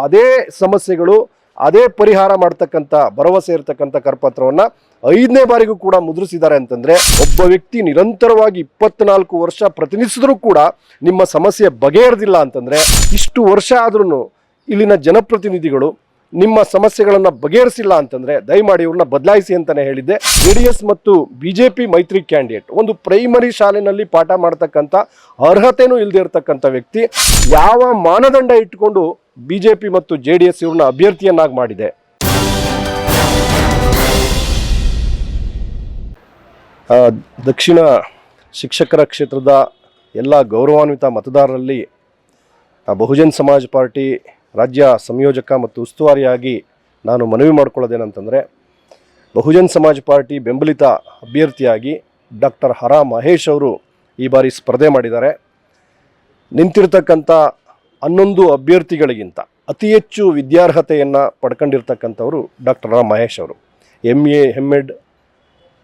ಅದೇ ಸಮಸ್ಯೆಗಳು ಅದೇ ಪರಿಹಾರ ಮಾಡ್ತಕ್ಕಂಥ ಭರವಸೆ ಇರತಕ್ಕಂಥ ಕರಪತ್ರವನ್ನು 5ನೇ ಬಾರಿಗೂ ಕೂಡ ಮುದ್ರಿಸಿದ್ದಾರೆ ಅಂತಂದ್ರೆ, ಒಬ್ಬ ವ್ಯಕ್ತಿ ನಿರಂತರವಾಗಿ 24 ವರ್ಷ ಪ್ರತಿನಿಧಿಸಿದ್ರೂ ಕೂಡ ನಿಮ್ಮ ಸಮಸ್ಯೆ ಬಗೆಹರಿದಿಲ್ಲ ಅಂತಂದ್ರೆ, ಇಷ್ಟು ವರ್ಷ ಆದ್ರೂ ಇಲ್ಲಿನ ಜನಪ್ರತಿನಿಧಿಗಳು ನಿಮ್ಮ ಸಮಸ್ಯೆಗಳನ್ನು ಬಗೆಹರಿಸಿಲ್ಲ ಅಂತಂದ್ರೆ ದಯಮಾಡಿ ಇವ್ರನ್ನ ಬದಲಾಯಿಸಿ ಅಂತಾನೆ ಹೇಳಿದ್ದೆ. JDS ಮತ್ತು BJP ಮೈತ್ರಿ ಕ್ಯಾಂಡಿಡೇಟ್, ಒಂದು ಪ್ರೈಮರಿ ಶಾಲೆಯಲ್ಲಿ ಪಾಠ ಮಾಡ್ತಕ್ಕಂಥ ಅರ್ಹತೆನೂ ಇಲ್ಲದೆ ಇರತಕ್ಕಂಥ ವ್ಯಕ್ತಿ ಯಾವ ಮಾನದಂಡ ಇಟ್ಟುಕೊಂಡು BJP ಮತ್ತು JDS ಇವ್ರನ್ನ ಅಭ್ಯರ್ಥಿಯನ್ನಾಗಿ ಮಾಡಿದೆ? ದಕ್ಷಿಣ ಶಿಕ್ಷಕರ ಕ್ಷೇತ್ರದ ಎಲ್ಲ ಗೌರವಾನ್ವಿತ ಮತದಾರರಲ್ಲಿ ಬಹುಜನ್ ಸಮಾಜ್ ಪಾರ್ಟಿ ರಾಜ್ಯ ಸಂಯೋಜಕ ಮತ್ತು ಉಸ್ತುವಾರಿಯಾಗಿ ನಾನು ಮನವಿ ಮಾಡ್ಕೊಳ್ಳೋದೇನಂತಂದರೆ, ಬಹುಜನ್ ಸಮಾಜ್ ಪಾರ್ಟಿ ಬೆಂಬಲಿತ ಅಭ್ಯರ್ಥಿಯಾಗಿ ಡಾಕ್ಟರ್ ಹರಾ ಮಹೇಶ್ ಅವರು ಈ ಬಾರಿ ಸ್ಪರ್ಧೆ ಮಾಡಿದ್ದಾರೆ. ನಿಂತಿರ್ತಕ್ಕಂಥ 11 ಅಭ್ಯರ್ಥಿಗಳಿಗಿಂತ ಅತಿ ಹೆಚ್ಚು ವಿದ್ಯಾರ್ಹತೆಯನ್ನು ಪಡ್ಕೊಂಡಿರ್ತಕ್ಕಂಥವರು ಡಾಕ್ಟರ್ ಹರಾ ಮಹೇಶ್ ಅವರು. MA MEd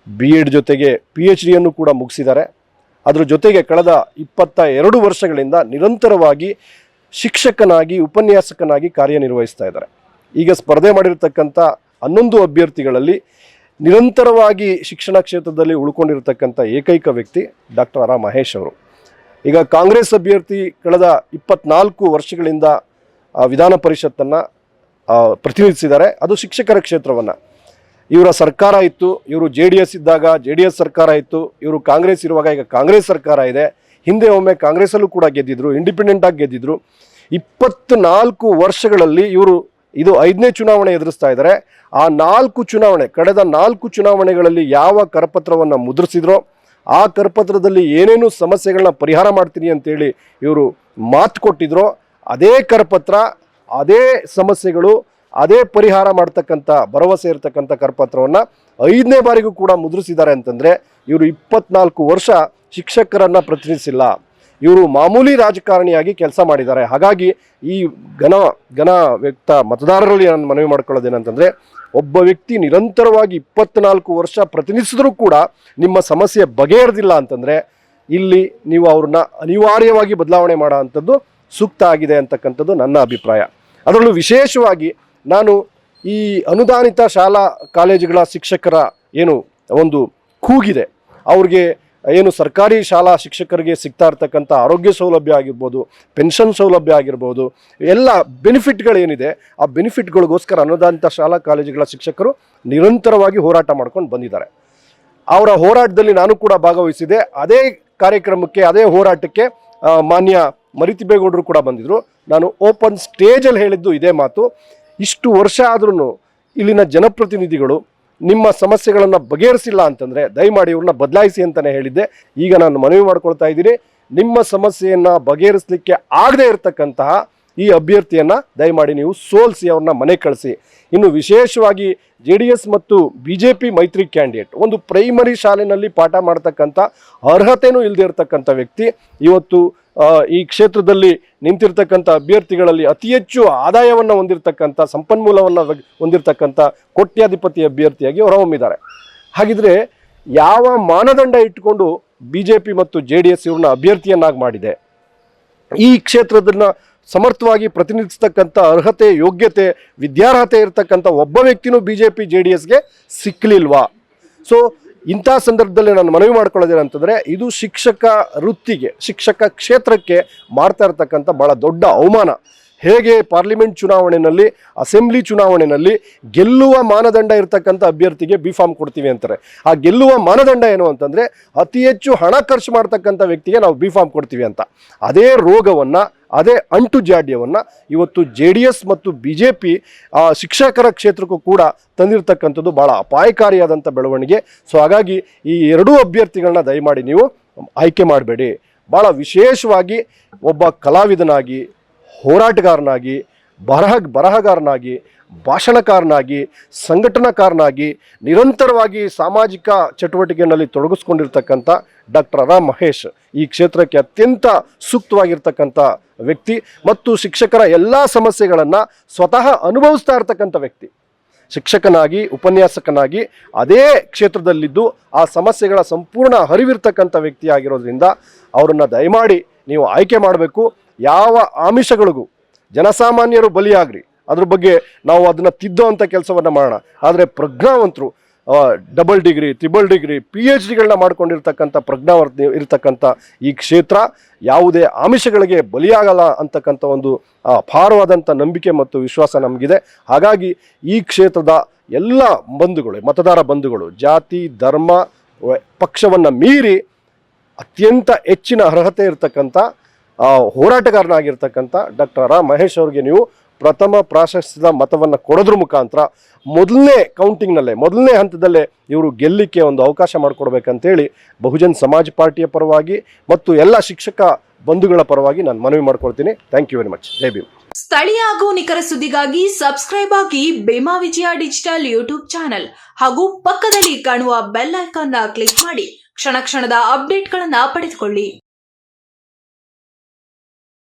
B.Ed ಜೊತೆಗೆ PhDಯನ್ನು ಕೂಡ ಮುಗಿಸಿದ್ದಾರೆ. ಅದರ ಜೊತೆಗೆ ಕಳೆದ 22 ವರ್ಷಗಳಿಂದ ನಿರಂತರವಾಗಿ ಶಿಕ್ಷಕನಾಗಿ ಉಪನ್ಯಾಸಕನಾಗಿ ಕಾರ್ಯನಿರ್ವಹಿಸ್ತಾ ಇದ್ದಾರೆ. ಈಗ ಸ್ಪರ್ಧೆ ಮಾಡಿರ್ತಕ್ಕಂಥ 11 ಅಭ್ಯರ್ಥಿಗಳಲ್ಲಿ ನಿರಂತರವಾಗಿ ಶಿಕ್ಷಣ ಕ್ಷೇತ್ರದಲ್ಲಿ ಉಳ್ಕೊಂಡಿರ್ತಕ್ಕಂಥ ಏಕೈಕ ವ್ಯಕ್ತಿ ಡಾಕ್ಟರ್ ಹರಾ ಮಹೇಶ್ ಅವರು. ಈಗ ಕಾಂಗ್ರೆಸ್ ಅಭ್ಯರ್ಥಿ ಕಳೆದ 24 ವರ್ಷಗಳಿಂದ ವಿಧಾನ ಪರಿಷತ್ತನ್ನು ಪ್ರತಿನಿಧಿಸಿದ್ದಾರೆ. ಅದು ಶಿಕ್ಷಕರ ಕ್ಷೇತ್ರವನ್ನು. ಇವರ ಸರ್ಕಾರ ಇತ್ತು, ಇವರು JDS ಇದ್ದಾಗ JDS ಸರ್ಕಾರ ಇತ್ತು, ಇವರು ಕಾಂಗ್ರೆಸ್ ಇರುವಾಗ ಈಗ ಕಾಂಗ್ರೆಸ್ ಸರ್ಕಾರ ಇದೆ. ಹಿಂದೆ ಒಮ್ಮೆ ಕಾಂಗ್ರೆಸ್ಸಲ್ಲೂ ಕೂಡ ಗೆದ್ದಿದ್ರು, ಇಂಡಿಪೆಂಡೆಂಟ್ ಆಗಿ ಗೆದ್ದಿದ್ರು. 24 ವರ್ಷಗಳಲ್ಲಿ ಇವರು ಇದು 5ನೇ ಚುನಾವಣೆ ಎದುರಿಸ್ತಾ ಇದ್ದಾರೆ. ಆ 4 ಚುನಾವಣೆ, ಕಳೆದ 4 ಚುನಾವಣೆಗಳಲ್ಲಿ ಯಾವ ಕರಪತ್ರವನ್ನು ಮುದ್ರಿಸಿದ್ರೋ ಆ ಕರಪತ್ರದಲ್ಲಿ ಏನೇನು ಸಮಸ್ಯೆಗಳನ್ನ ಪರಿಹಾರ ಮಾಡ್ತೀನಿ ಅಂತೇಳಿ ಇವರು ಮಾತು ಕೊಟ್ಟಿದ್ರೋ ಅದೇ ಕರಪತ್ರ, ಅದೇ ಸಮಸ್ಯೆಗಳು, ಅದೇ ಪರಿಹಾರ ಮಾಡ್ತಕ್ಕಂಥ ಭರವಸೆ ಇರತಕ್ಕಂಥ ಕರಪತ್ರವನ್ನು 5ನೇ ಬಾರಿಗೂ ಕೂಡ ಮುದ್ರಿಸಿದ್ದಾರೆ ಅಂತಂದರೆ, ಇವರು 24 ವರ್ಷ ಶಿಕ್ಷಕರನ್ನು ಪ್ರತಿನಿಧಿಸಿಲ್ಲ, ಇವರು ಮಾಮೂಲಿ ರಾಜಕಾರಣಿಯಾಗಿ ಕೆಲಸ ಮಾಡಿದ್ದಾರೆ. ಹಾಗಾಗಿ ಈ ಘನ ವ್ಯಕ್ತ ಮತದಾರರಲ್ಲಿ ನಾನು ಮನವಿ ಮಾಡ್ಕೊಳ್ಳೋದೇನಂತಂದರೆ, ಒಬ್ಬ ವ್ಯಕ್ತಿ ನಿರಂತರವಾಗಿ 24 ವರ್ಷ ಪ್ರತಿನಿಧಿಸಿದ್ರೂ ಕೂಡ ನಿಮ್ಮ ಸಮಸ್ಯೆ ಬಗೆಹರಿದಿಲ್ಲ ಅಂತಂದರೆ ಇಲ್ಲಿ ನೀವು ಅವ್ರನ್ನ ಅನಿವಾರ್ಯವಾಗಿ ಬದಲಾವಣೆ ಮಾಡೋ ಅಂಥದ್ದು ಸೂಕ್ತ ಆಗಿದೆ ಅಂತಕ್ಕಂಥದ್ದು ನನ್ನ ಅಭಿಪ್ರಾಯ. ಅದರಲ್ಲೂ ವಿಶೇಷವಾಗಿ ನಾನು ಈ ಅನುದಾನಿತ ಶಾಲಾ ಕಾಲೇಜುಗಳ ಶಿಕ್ಷಕರ ಏನು ಒಂದು ಕೂಗಿದೆ, ಅವ್ರಿಗೆ ಏನು ಸರ್ಕಾರಿ ಶಾಲಾ ಶಿಕ್ಷಕರಿಗೆ ಸಿಗ್ತಾ ಇರ್ತಕ್ಕಂಥ ಆರೋಗ್ಯ ಸೌಲಭ್ಯ ಆಗಿರ್ಬೋದು, ಪೆನ್ಷನ್ ಸೌಲಭ್ಯ ಆಗಿರ್ಬೋದು, ಎಲ್ಲ ಬೆನಿಫಿಟ್ಗಳೇನಿದೆ ಆ ಬೆನಿಫಿಟ್ಗಳಿಗೋಸ್ಕರ ಅನುದಾನಿತ ಶಾಲಾ ಕಾಲೇಜುಗಳ ಶಿಕ್ಷಕರು ನಿರಂತರವಾಗಿ ಹೋರಾಟ ಮಾಡ್ಕೊಂಡು ಬಂದಿದ್ದಾರೆ. ಅವರ ಹೋರಾಟದಲ್ಲಿ ನಾನು ಕೂಡ ಭಾಗವಹಿಸಿದೆ. ಅದೇ ಕಾರ್ಯಕ್ರಮಕ್ಕೆ, ಅದೇ ಹೋರಾಟಕ್ಕೆ ಮಾನ್ಯ ಮರಿತಿಬೇಗೌಡರು ಕೂಡ ಬಂದಿದ್ರು. ನಾನು ಓಪನ್ ಸ್ಟೇಜಲ್ಲಿ ಹೇಳಿದ್ದು ಇದೇ ಮಾತು. ಇಷ್ಟು ವರ್ಷ ಆದ್ರೂ ಇಲ್ಲಿನ ಜನಪ್ರತಿನಿಧಿಗಳು ನಿಮ್ಮ ಸಮಸ್ಯೆಗಳನ್ನು ಬಗೆಹರಿಸಿಲ್ಲ ಅಂತಂದರೆ ದಯಮಾಡಿ ಇವ್ರನ್ನ ಬದಲಾಯಿಸಿ ಅಂತಲೇ ಹೇಳಿದ್ದೆ. ಈಗ ನಾನು ಮನವಿ ಮಾಡ್ಕೊಳ್ತಾ ಇದ್ದೀನಿ, ನಿಮ್ಮ ಸಮಸ್ಯೆಯನ್ನು ಬಗೆಹರಿಸಲಿಕ್ಕೆ ಆಗದೇ ಇರತಕ್ಕಂತಹ ಈ ಅಭ್ಯರ್ಥಿಯನ್ನು ದಯಮಾಡಿ ನೀವು ಸೋಲಿಸಿ ಅವ್ರನ್ನ ಮನೆ ಕಳಿಸಿ. ಇನ್ನು ವಿಶೇಷವಾಗಿ JDS ಮತ್ತು BJP ಮೈತ್ರಿ ಕ್ಯಾಂಡಿಡೇಟ್, ಒಂದು ಪ್ರೈಮರಿ ಶಾಲೆಯಲ್ಲಿ ಪಾಠ ಮಾಡ್ತಕ್ಕಂಥ ಅರ್ಹತೆನೂ ಇಲ್ಲದೆ ಇರತಕ್ಕಂಥ ವ್ಯಕ್ತಿ ಇವತ್ತು ಈ ಕ್ಷೇತ್ರದಲ್ಲಿ ನಿಂತಿರ್ತಕ್ಕಂಥ ಅಭ್ಯರ್ಥಿಗಳಲ್ಲಿ ಅತಿ ಹೆಚ್ಚು ಆದಾಯವನ್ನು ಹೊಂದಿರತಕ್ಕಂಥ, ಸಂಪನ್ಮೂಲವನ್ನು ಹೊಂದಿರತಕ್ಕಂಥ ಕೋಟ್ಯಾಧಿಪತಿ ಅಭ್ಯರ್ಥಿಯಾಗಿ ಹೊರಹೊಮ್ಮಿದ್ದಾರೆ. ಹಾಗಿದ್ರೆ ಯಾವ ಮಾನದಂಡ ಇಟ್ಟುಕೊಂಡು BJP ಮತ್ತು JDS ಇವ್ರನ್ನ ಅಭ್ಯರ್ಥಿಯನ್ನಾಗಿ ಮಾಡಿದೆ? ಈ ಕ್ಷೇತ್ರದನ್ನ ಸಮರ್ಥವಾಗಿ ಪ್ರತಿನಿಧಿಸ್ತಕ್ಕಂಥ ಅರ್ಹತೆ, ಯೋಗ್ಯತೆ, ವಿದ್ಯಾರ್ಹತೆ ಇರತಕ್ಕಂಥ ಒಬ್ಬ ವ್ಯಕ್ತಿನೂ BJP JDSಗೆ ಸಿಕ್ಕಲಿಲ್ವಾ? ಸೊ ಇಂಥ ಸಂದರ್ಭದಲ್ಲಿ ನಾನು ಮನವಿ ಮಾಡ್ಕೊಳ್ಳೋದೇನಂತಂದರೆ, ಇದು ಶಿಕ್ಷಕ ವೃತ್ತಿಗೆ, ಶಿಕ್ಷಕ ಕ್ಷೇತ್ರಕ್ಕೆ ಮಾಡ್ತಾ ಇರ್ತಕ್ಕಂಥ ಭಾಳ ದೊಡ್ಡ ಅವಮಾನ. ಹೇಗೆ ಪಾರ್ಲಿಮೆಂಟ್ ಚುನಾವಣೆಯಲ್ಲಿ, ಅಸೆಂಬ್ಲಿ ಚುನಾವಣೆಯಲ್ಲಿ ಗೆಲ್ಲುವ ಮಾನದಂಡ ಇರತಕ್ಕಂಥ ಅಭ್ಯರ್ಥಿಗೆ B.Pharm ಕೊಡ್ತೀವಿ ಅಂತಾರೆ. ಆ ಗೆಲ್ಲುವ ಮಾನದಂಡ ಏನು ಅಂತಂದರೆ ಅತಿ ಹೆಚ್ಚು ಹಣ ಖರ್ಚು ಮಾಡ್ತಕ್ಕಂಥ ವ್ಯಕ್ತಿಗೆ ನಾವು B.Pharm ಕೊಡ್ತೀವಿ ಅಂತ. ಅದೇ ರೋಗವನ್ನು, ಅದೇ ಅಂಟು ಜಾಡ್ಯವನ್ನು ಇವತ್ತು JDS ಮತ್ತು BJP ಶಿಕ್ಷಕರ ಕ್ಷೇತ್ರಕ್ಕೂ ಕೂಡ ತಂದಿರತಕ್ಕಂಥದ್ದು ಭಾಳ ಅಪಾಯಕಾರಿಯಾದಂಥ ಬೆಳವಣಿಗೆ. ಸೊ ಹಾಗಾಗಿ ಈ ಎರಡೂ ಅಭ್ಯರ್ಥಿಗಳನ್ನ ದಯಮಾಡಿ ನೀವು ಆಯ್ಕೆ ಮಾಡಬೇಡಿ. ಭಾಳ ವಿಶೇಷವಾಗಿ ಒಬ್ಬ ಕಲಾವಿದನಾಗಿ, ಹೋರಾಟಗಾರನಾಗಿ, ಬರಹಗಾರನಾಗಿ, ಭಾಷಣಕಾರನಾಗಿ, ಸಂಘಟನಾಕಾರನಾಗಿ ನಿರಂತರವಾಗಿ ಸಾಮಾಜಿಕ ಚಟುವಟಿಕೆಯಲ್ಲಿ ತೊಡಗಿಸ್ಕೊಂಡಿರ್ತಕ್ಕಂಥ ಡಾಕ್ಟರ್ ಹರಾ ಮಹೇಶ್ ಈ ಕ್ಷೇತ್ರಕ್ಕೆ ಅತ್ಯಂತ ಸೂಕ್ತವಾಗಿರ್ತಕ್ಕಂಥ ವ್ಯಕ್ತಿ ಮತ್ತು ಶಿಕ್ಷಕರ ಎಲ್ಲ ಸಮಸ್ಯೆಗಳನ್ನು ಸ್ವತಃ ಅನುಭವಿಸ್ತಾ ಇರ್ತಕ್ಕಂಥ ವ್ಯಕ್ತಿ. ಶಿಕ್ಷಕನಾಗಿ, ಉಪನ್ಯಾಸಕನಾಗಿ ಅದೇ ಕ್ಷೇತ್ರದಲ್ಲಿದ್ದು ಆ ಸಮಸ್ಯೆಗಳ ಸಂಪೂರ್ಣ ಅರಿವಿರ್ತಕ್ಕಂಥ ವ್ಯಕ್ತಿ ಆಗಿರೋದ್ರಿಂದ ಅವರನ್ನು ದಯಮಾಡಿ ನೀವು ಆಯ್ಕೆ ಮಾಡಬೇಕು. ಯಾವ ಆಮಿಷಗಳಿಗೂ ಜನಸಾಮಾನ್ಯರು ಬಲಿಯಾಗ್ರಿ, ಅದ್ರ ಬಗ್ಗೆ ನಾವು ಅದನ್ನ ತಿದ್ದೋ ಅಂತ ಕೆಲಸವನ್ನ ಮಾಡೋಣ. ಆದರೆ ಪ್ರಜ್ಞಾವಂತರು ಡಬಲ್ ಡಿಗ್ರಿ, ತ್ರಿಬಲ್ ಡಿಗ್ರಿ, PhDಗಳನ್ನ ಮಾಡ್ಕೊಂಡಿರ್ತಕ್ಕಂಥ ಪ್ರಜ್ಞಾವಂತ ಇರ್ತಕ್ಕಂಥ ಈ ಕ್ಷೇತ್ರ ಯಾವುದೇ ಆಮಿಷಗಳಿಗೆ ಬಲಿಯಾಗಲ್ಲ ಅಂತಕ್ಕಂಥ ಒಂದು ಅಪಾರವಾದಂಥ ನಂಬಿಕೆ ಮತ್ತು ವಿಶ್ವಾಸ ನಮಗಿದೆ. ಹಾಗಾಗಿ ಈ ಕ್ಷೇತ್ರದ ಎಲ್ಲ ಬಂಧುಗಳು, ಮತದಾರ ಬಂಧುಗಳು, ಜಾತಿ ಧರ್ಮ ಪಕ್ಷವನ್ನು ಮೀರಿ ಅತ್ಯಂತ ಹೆಚ್ಚಿನ ಅರ್ಹತೆ ಇರತಕ್ಕಂಥ ಹೋರಾಟಗಾರನಾಗಿರ್ತಕ್ಕಂಥ ಡಾಕ್ಟರ್ ರಾ ಮಹೇಶ್ ಅವರಿಗೆ ನೀವು ಪ್ರಥಮ ಪ್ರಾಶಸ್ತ್ಯದ ಮತವನ್ನು ಕೊಡೋದ್ರ ಮುಖಾಂತರ ಮೊದಲನೇ ಕೌಂಟಿಂಗ್ನಲ್ಲೇ, ಮೊದಲನೇ ಹಂತದಲ್ಲೇ ಇವರು ಗೆಲ್ಲಿಕ್ಕೆ ಒಂದು ಅವಕಾಶ ಮಾಡಿಕೊಡ್ಬೇಕಂತೇಳಿ ಬಹುಜನ್ ಸಮಾಜ್ ಪಾರ್ಟಿಯ ಪರವಾಗಿ ಮತ್ತು ಎಲ್ಲ ಶಿಕ್ಷಕ ಬಂಧುಗಳ ಪರವಾಗಿ ನಾನು ಮನವಿ ಮಾಡ್ಕೊಳ್ತೀನಿ. Thank you very much. Jai Bhim. ಸ್ಥಳೀಯ ಹಾಗೂ ನಿಖರ ಸುದ್ದಿಗಾಗಿ ಸಬ್ಸ್ಕ್ರೈಬ್ ಆಗಿ ಬೇಮಾ ವಿಜಯ ಡಿಜಿಟಲ್ ಯೂಟ್ಯೂಬ್ ಚಾನೆಲ್ ಹಾಗೂ ಪಕ್ಕದಲ್ಲಿ ಕಾಣುವ ಬೆಲ್ ಐಕಾನ್ ಕ್ಲಿಕ್ ಮಾಡಿ ಕ್ಷಣ ಕ್ಷಣದ ಅಪ್ಡೇಟ್ಗಳನ್ನು ಪಡೆದುಕೊಳ್ಳಿ.